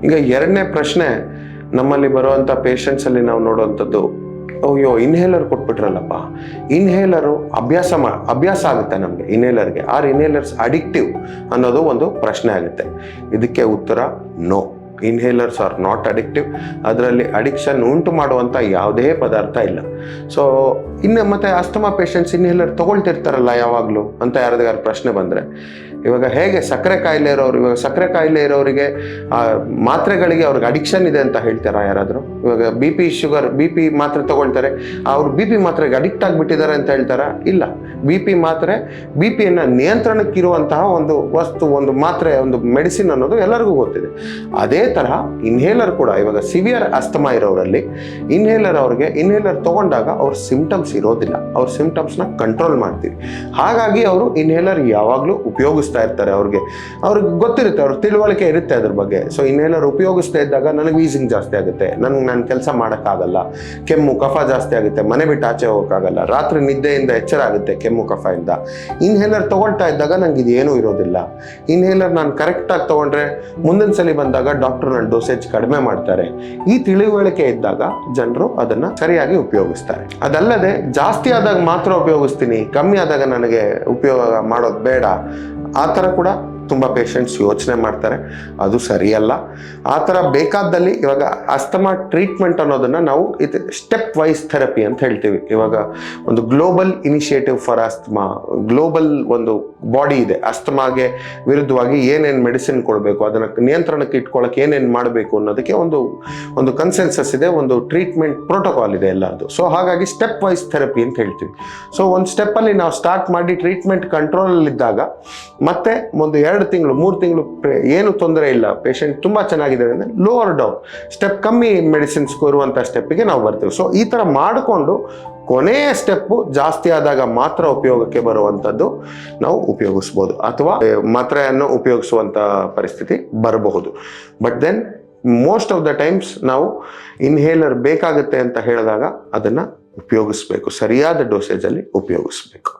ಈಗ ಎರಡನೇ ಪ್ರಶ್ನೆ ನಮ್ಮಲ್ಲಿ ಬರುವಂಥ ಪೇಷಂಟ್ಸಲ್ಲಿ ನಾವು ನೋಡುವಂಥದ್ದು, ಅಯ್ಯೋ ಇನ್ಹೇಲರ್ ಕೊಟ್ಬಿಟ್ರಲ್ಲಪ್ಪ, ಇನ್ಹೇಲರು ಅಭ್ಯಾಸ ಆಗುತ್ತೆ ನಮಗೆ ಇನ್ಹೇಲರ್ಗೆ, ಆರ್ ಇನ್ಹೇಲರ್ಸ್ ಅಡಿಕ್ಟಿವ್ ಅನ್ನೋದು ಒಂದು ಪ್ರಶ್ನೆ ಆಗುತ್ತೆ. ಇದಕ್ಕೆ ಉತ್ತರ no, inhalers are not addictive. ಅದರಲ್ಲಿ ಅಡಿಕ್ಷನ್ ಉಂಟು ಮಾಡುವಂಥ ಯಾವುದೇ ಪದಾರ್ಥ ಇಲ್ಲ. ಸೊ ಇನ್ನು ಮತ್ತೆ ಅಸ್ತಮಾ ಪೇಷಂಟ್ಸ್ ಇನ್ಹೇಲರ್ ತೊಗೊಳ್ತಿರ್ತಾರಲ್ಲ ಯಾವಾಗಲೂ ಅಂತ ಯಾರ್ದಾರು ಪ್ರಶ್ನೆ ಬಂದರೆ, ಇವಾಗ ಹೇಗೆ ಸಕ್ಕರೆ ಕಾಯಿಲೆ ಇರೋರು, ಇವಾಗ ಸಕ್ಕರೆ ಕಾಯಿಲೆ ಇರೋರಿಗೆ ಮಾತ್ರೆಗಳಿಗೆ ಅವ್ರಿಗೆ ಅಡಿಕ್ಷನ್ ಇದೆ ಅಂತ ಹೇಳ್ತಾರಾ ಯಾರಾದರೂ? ಇವಾಗ ಬಿ ಪಿ ಮಾತ್ರೆ ತಗೊಳ್ತಾರೆ, ಅವ್ರು ಬಿ ಪಿ ಮಾತ್ರೆಗೆ ಅಡಿಕ್ಟ್ ಆಗಿಬಿಟ್ಟಿದ್ದಾರೆ ಅಂತ ಹೇಳ್ತಾರಾ? ಇಲ್ಲ. ಬಿ ಪಿಯನ್ನು ನಿಯಂತ್ರಣಕ್ಕಿರುವಂತಹ ಒಂದು ವಸ್ತು, ಒಂದು ಮಾತ್ರೆ, ಒಂದು ಮೆಡಿಸಿನ್ ಅನ್ನೋದು ಎಲ್ಲರಿಗೂ ಗೊತ್ತಿದೆ. ಅದೇ ತರಹ ಇನ್ಹೇಲರ್ ಕೂಡ, ಇವಾಗ ಸಿವಿಯರ್ ಅಸ್ತಮಾ ಇರೋರಲ್ಲಿ ಇನ್ಹೇಲರ್ ತಗೊಂಡಾಗ ಅವ್ರ ಸಿಂಪ್ಟಮ್ಸ್ ಇರೋದಿಲ್ಲ, ಅವ್ರ ಸಿಂಪ್ಟಮ್ಸ್ನ ಕಂಟ್ರೋಲ್ ಮಾಡ್ತೀವಿ. ಹಾಗಾಗಿ ಅವರು ಇನ್ಹೇಲರ್ ಯಾವಾಗಲೂ ಉಪಯೋಗಿಸ್ತಾ ಇರ್ತಾರೆ. ಅವ್ರಿಗೆ ಗೊತ್ತಿರುತ್ತೆ, ಅವ್ರ ತಿಳುವಳಿಕೆ ಇರುತ್ತೆ ಅದ್ರ ಬಗ್ಗೆ. ಸೊ ಇನ್ಹೇಲರ್ ಉಪಯೋಗಿಸ್ತಾ ಇದ್ದಾಗ ನನಗೆ ವೀಸಿಂಗ್ ಜಾಸ್ತಿ ಆಗುತ್ತೆ, ನಾನು ಕೆಲಸ ಮಾಡೋಕ್ಕಾಗಲ್ಲ, ಕೆಮ್ಮು ಕಫ ಜಾಸ್ತಿ ಆಗುತ್ತೆ, ಮನೆ ಬಿಟ್ಟು ಆಚೆ ಹೋಗೋಕ್ಕಾಗಲ್ಲ, ರಾತ್ರಿ ನಿದ್ದೆಯಿಂದ ಎಚ್ಚರ ಆಗುತ್ತೆ ಕೆಮ್ಮು ಕಫದಿಂದ. ಇನ್ಹೇಲರ್ ತಗೊಳ್ತಾ ಇದ್ದಾಗ ನಂಗೆ ಇದೇನೂ ಇರೋದಿಲ್ಲ. ಇನ್ಹೇಲರ್ ನಾನು ಕರೆಕ್ಟಾಗಿ ತಗೊಂಡ್ರೆ ಮುಂದಿನ ಸಲ ಬಂದಾಗ ಡಾಕ್ಟರ್ ನನ್ನ ಡೋಸೇಜ್ ಕಡಿಮೆ ಮಾಡ್ತಾರೆ. ಈ ತಿಳಿವಳಿಕೆ ಇದ್ದಾಗ ಜನರು ಅದನ್ನ ಸರಿಯಾಗಿ ಉಪಯೋಗಿಸ್ತಾರೆ. ಅದಲ್ಲದೆ ಜಾಸ್ತಿ ಆದಾಗ ಮಾತ್ರ ಉಪಯೋಗಿಸ್ತೀನಿ, ಕಮ್ಮಿ ಆದಾಗ ನನಗೆ ಉಪಯೋಗ ಮಾಡೋದು ಬೇಡ, ಆ ಥರ ಕೂಡ ತುಂಬ ಪೇಷಂಟ್ಸ್ ಯೋಚನೆ ಮಾಡ್ತಾರೆ. ಅದು ಸರಿಯಲ್ಲ. ಆ ಥರ ಬೇಕಾದಲ್ಲಿ ಇವಾಗ ಅಸ್ತಮಾ ಟ್ರೀಟ್ಮೆಂಟ್ ಅನ್ನೋದನ್ನು ನಾವು ಇದು ಸ್ಟೆಪ್ ವೈಸ್ ಥೆರಪಿ ಅಂತ ಹೇಳ್ತೀವಿ. ಇವಾಗ ಒಂದು global initiative for asthma, global ಒಂದು ಬಾಡಿ ಇದೆ. ಅಸ್ತಮಾಗೆ ವಿರುದ್ಧವಾಗಿ ಏನೇನು ಮೆಡಿಸಿನ್ ಕೊಡಬೇಕು, ಅದನ್ನು ನಿಯಂತ್ರಣಕ್ಕೆ ಇಟ್ಕೊಳ್ಳೋಕೆ ಏನೇನು ಮಾಡಬೇಕು ಅನ್ನೋದಕ್ಕೆ ಒಂದು ಕನ್ಸೆನ್ಸಸ್ ಇದೆ, ಒಂದು ಟ್ರೀಟ್ಮೆಂಟ್ ಪ್ರೋಟೋಕಾಲ್ ಇದೆ ಎಲ್ಲದು. ಸೊ ಹಾಗಾಗಿ ಸ್ಟೆಪ್ ವೈಸ್ ಥೆರಪಿ ಅಂತ ಹೇಳ್ತೀವಿ. ಸೊ ಒಂದು ಸ್ಟೆಪ್ಪಲ್ಲಿ ನಾವು ಸ್ಟಾರ್ಟ್ ಮಾಡಿ ಟ್ರೀಟ್ಮೆಂಟ್ ಕಂಟ್ರೋಲಲ್ಲಿದ್ದಾಗ ಮತ್ತೆ ಒಂದು 2 ತಿಂಗಳು 3 ತಿಂಗಳು ಏನು ತೊಂದರೆ ಇಲ್ಲ, ಪೇಷಂಟ್ ತುಂಬ ಚೆನ್ನಾಗಿದ್ದಾರೆ ಅಂದರೆ ಲೋವರ್ ಡೌನ್ ಸ್ಟೆಪ್, ಕಮ್ಮಿ ಮೆಡಿಸಿನ್ಸ್ ಕೊರುವಂಥ ಸ್ಟೆಪ್ಪಿಗೆ ನಾವು ಬರ್ತೀವಿ. ಸೊ ಈ ಥರ ಮಾಡಿಕೊಂಡು ಕೊನೆಯ ಸ್ಟೆಪ್ಪು ಜಾಸ್ತಿ ಆದಾಗ ಮಾತ್ರ ಉಪಯೋಗಕ್ಕೆ ಬರುವಂಥದ್ದು ನಾವು ಉಪಯೋಗಿಸ್ಬೋದು, ಅಥವಾ ಮಾತ್ರೆಯನ್ನು ಉಪಯೋಗಿಸುವಂಥ ಪರಿಸ್ಥಿತಿ ಬರಬಹುದು. But then most of the times ನಾವು ಇನ್ಹೇಲರ್ ಬೇಕಾಗುತ್ತೆ ಅಂತ ಹೇಳಿದಾಗ ಅದನ್ನು ಉಪಯೋಗಿಸ್ಬೇಕು, ಸರಿಯಾದ ಡೋಸೇಜಲ್ಲಿ ಉಪಯೋಗಿಸ್ಬೇಕು.